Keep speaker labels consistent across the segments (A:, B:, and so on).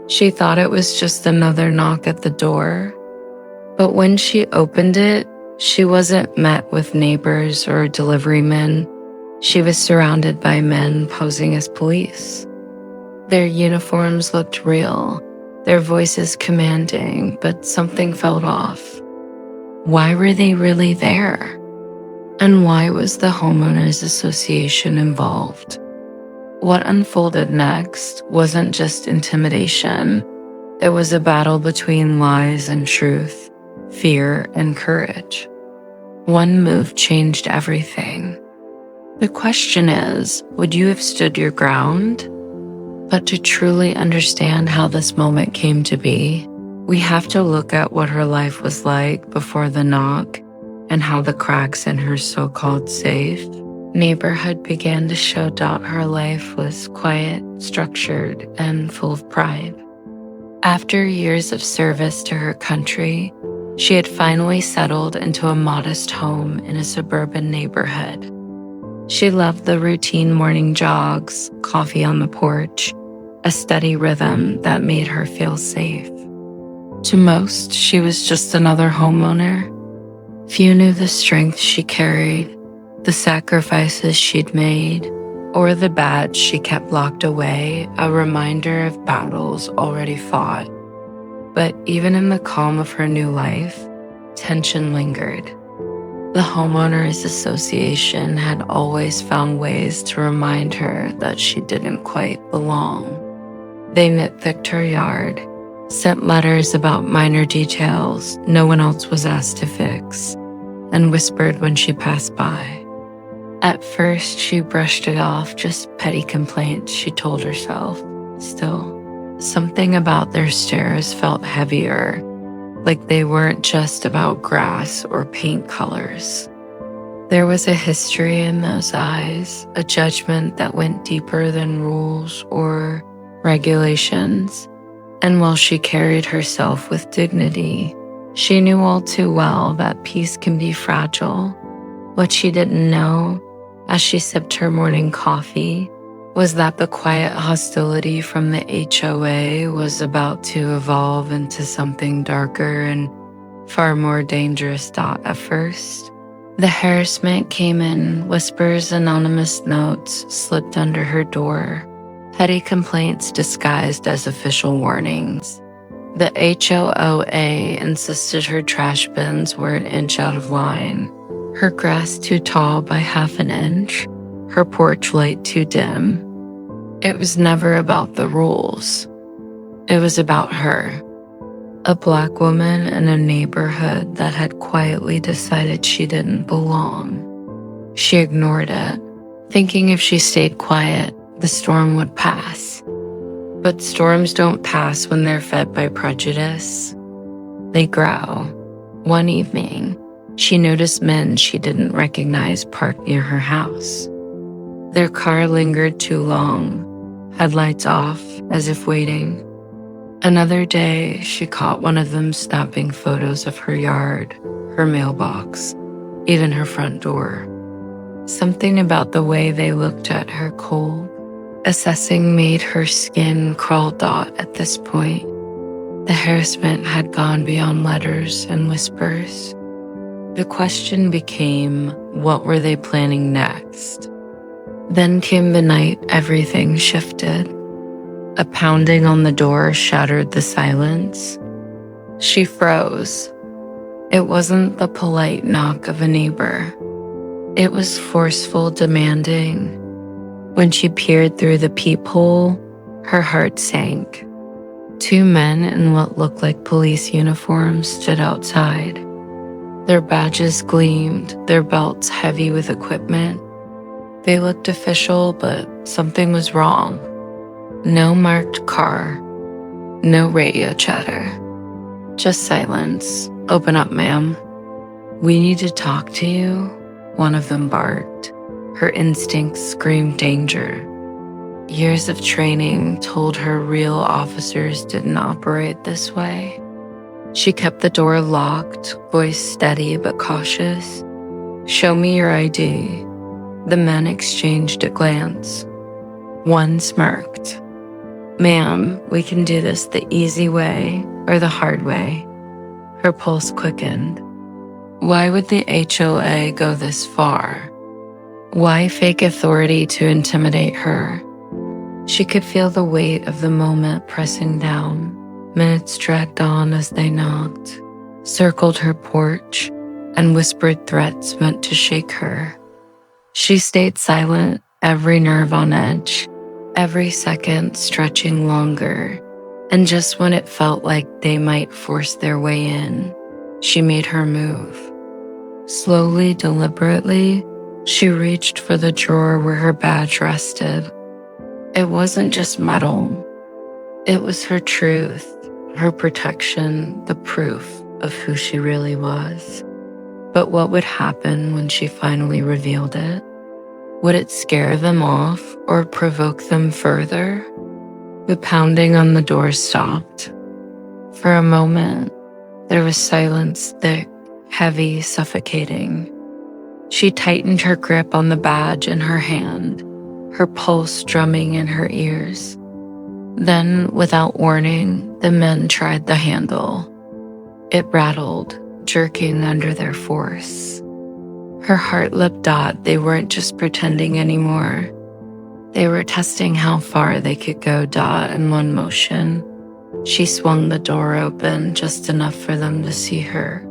A: She thought it was just another knock at the door, but when she opened it, she wasn't met with neighbors or delivery men. She was surrounded by men posing as police. Their uniforms looked real, their voices commanding, but something felt off. Why were they really there? And why was the homeowners association involved? What unfolded next wasn't just intimidation. It was a battle between lies and truth, fear and courage. One move changed everything. The question is, would you have stood your ground? But to truly understand how this moment came to be, we have to look at what her life was like before the knock and how the cracks in her so-called safe neighborhood began to show. Her life was quiet, structured, and full of pride. After years of service to her country, she had finally settled into a modest home in a suburban neighborhood. She loved the routine morning jogs, coffee on the porch, a steady rhythm that made her feel safe. To most, she was just another homeowner. Few knew the strength she carried, the sacrifices she'd made, or the badge she kept locked away, a reminder of battles already fought. But even in the calm of her new life, tension lingered. The Homeowners Association had always found ways to remind her that she didn't quite belong. They nitpicked her yard, sent letters about minor details no one else was asked to fix, and whispered when she passed by. At first, she brushed it off, just petty complaints, she told herself. Still, something about their stares felt heavier, like they weren't just about grass or paint colors. There was a history in those eyes, a judgment that went deeper than rules or regulations. And while she carried herself with dignity, she knew all too well that peace can be fragile. What she didn't know, as she sipped her morning coffee, was that the quiet hostility from the HOA was about to evolve into something darker and far more dangerous. At first, the harassment came in whispers, anonymous notes slipped under her door, petty complaints disguised as official warnings. The HOA insisted her trash bins were an inch out of line, her grass too tall by half an inch, her porch light too dim. It was never about the rules. It was about her, a Black woman in a neighborhood that had quietly decided she didn't belong. She ignored it, thinking if she stayed quiet, the storm would pass. But storms don't pass when they're fed by prejudice. They grow. One evening, she noticed men she didn't recognize parked near her house. Their car lingered too long, headlights off as if waiting. Another day, she caught one of them snapping photos of her yard, her mailbox, even her front door. Something about the way they looked at her cold, assessing made her skin crawl. At this point, the harassment had gone beyond letters and whispers. The question became, what were they planning next? Then came the night everything shifted. A pounding on the door shattered the silence. She froze. It wasn't the polite knock of a neighbor. It was forceful, demanding. When she peered through the peephole, her heart sank. Two men in what looked like police uniforms stood outside. Their badges gleamed, their belts heavy with equipment. They looked official, but something was wrong. No marked car, no radio chatter, just silence. "Open up, ma'am. We need to talk to you," one of them barked. Her instincts screamed danger. Years of training told her real officers didn't operate this way. She kept the door locked, voice steady but cautious. "Show me your ID." The men exchanged a glance. One smirked. "Ma'am, we can do this the easy way or the hard way." Her pulse quickened. Why would the HOA go this far? Why fake authority to intimidate her? She could feel the weight of the moment pressing down. Minutes dragged on as they knocked, circled her porch, and whispered threats meant to shake her. She stayed silent, every nerve on edge, every second stretching longer, and just when it felt like they might force their way in, she made her move. Slowly, deliberately, she reached for the drawer where her badge rested. It wasn't just metal. It was her truth, her protection, the proof of who she really was. But what would happen when she finally revealed it? Would it scare them off or provoke them further? The pounding on the door stopped. For a moment, there was silence, thick, heavy, suffocating. She tightened her grip on the badge in her hand, her pulse drumming in her ears. Then, without warning, the men tried the handle. It rattled, jerking under their force. Her heart leapt out. They weren't just pretending anymore. They were testing how far they could go. In one motion, she swung the door open just enough for them to see her.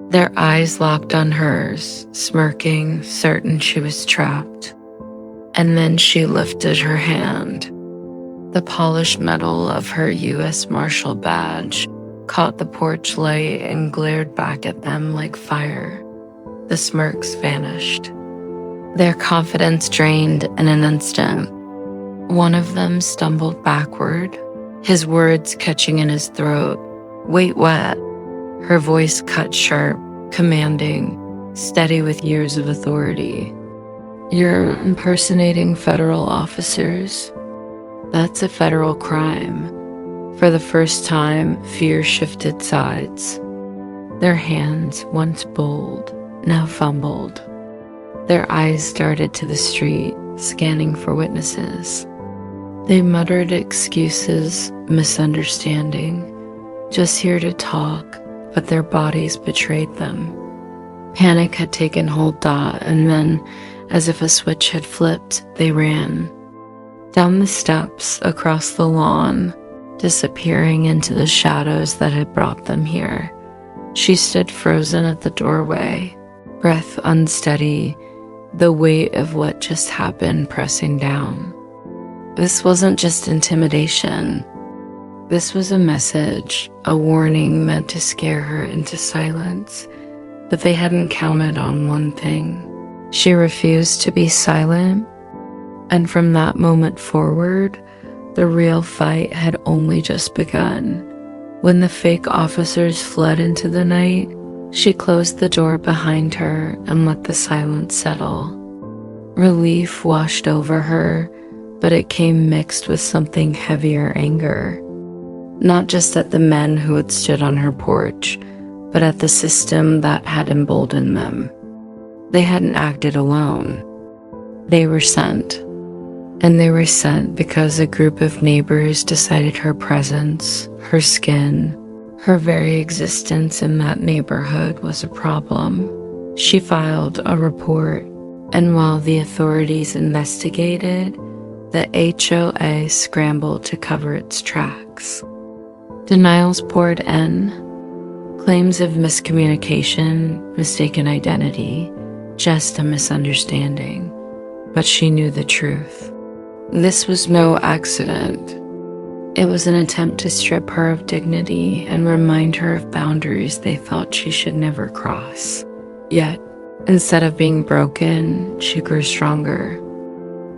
A: Their eyes locked on hers, smirking, certain she was trapped. And then she lifted her hand. The polished metal of her U.S. Marshal badge caught the porch light and glared back at them like fire. The smirks vanished. Their confidence drained in an instant. One of them stumbled backward, his words catching in his throat. "Wait, what?" Her voice cut sharp, commanding, steady with years of authority. "You're impersonating federal officers. That's a federal crime." For the first time, fear shifted sides. Their hands, once bold, now fumbled. Their eyes darted to the street, scanning for witnesses. They muttered excuses, misunderstanding, just here to talk, but their bodies betrayed them. Panic had taken hold, and then, as if a switch had flipped, they ran. Down the steps, across the lawn, disappearing into the shadows that had brought them here. She stood frozen at the doorway, breath unsteady, the weight of what just happened pressing down. This wasn't just intimidation. This was a message, a warning meant to scare her into silence. But they hadn't counted on one thing. She refused to be silent, and from that moment forward, the real fight had only just begun. When the fake officers fled into the night, she closed the door behind her and let the silence settle. Relief washed over her, but it came mixed with something heavier, anger. Not just at the men who had stood on her porch, but at the system that had emboldened them. They hadn't acted alone. They were sent. And they were sent because a group of neighbors decided her presence, her skin, her very existence in that neighborhood was a problem. She filed a report, and while the authorities investigated, the HOA scrambled to cover its tracks. Denials poured in, claims of miscommunication, mistaken identity, just a misunderstanding. But she knew the truth. This was no accident. It was an attempt to strip her of dignity and remind her of boundaries they thought she should never cross. Yet, instead of being broken, she grew stronger.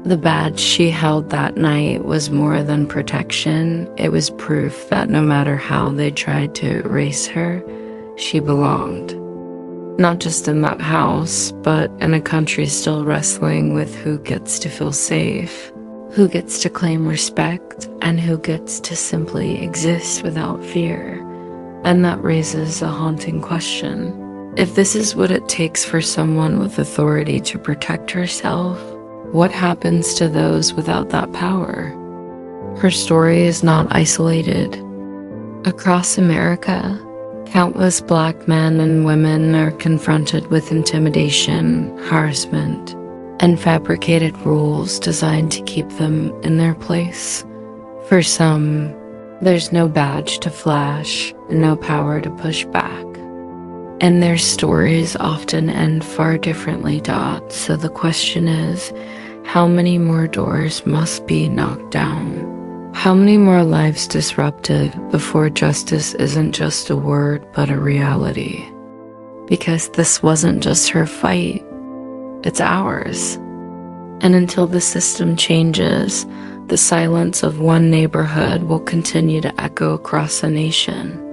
A: The badge she held that night was more than protection. It was proof that no matter how they tried to erase her, she belonged. Not just in that house, but in a country still wrestling with who gets to feel safe, who gets to claim respect, and who gets to simply exist without fear. And that raises a haunting question. If this is what it takes for someone with authority to protect herself, what happens to those without that power? Her story is not isolated. Across America, countless Black men and women are confronted with intimidation, harassment, and fabricated rules designed to keep them in their place. For some, there's no badge to flash and no power to push back. And their stories often end far differently to odds. So the question is, how many more doors must be knocked down? How many more lives disrupted before justice isn't just a word but a reality? Because this wasn't just her fight, it's ours. And until the system changes, the silence of one neighborhood will continue to echo across the nation.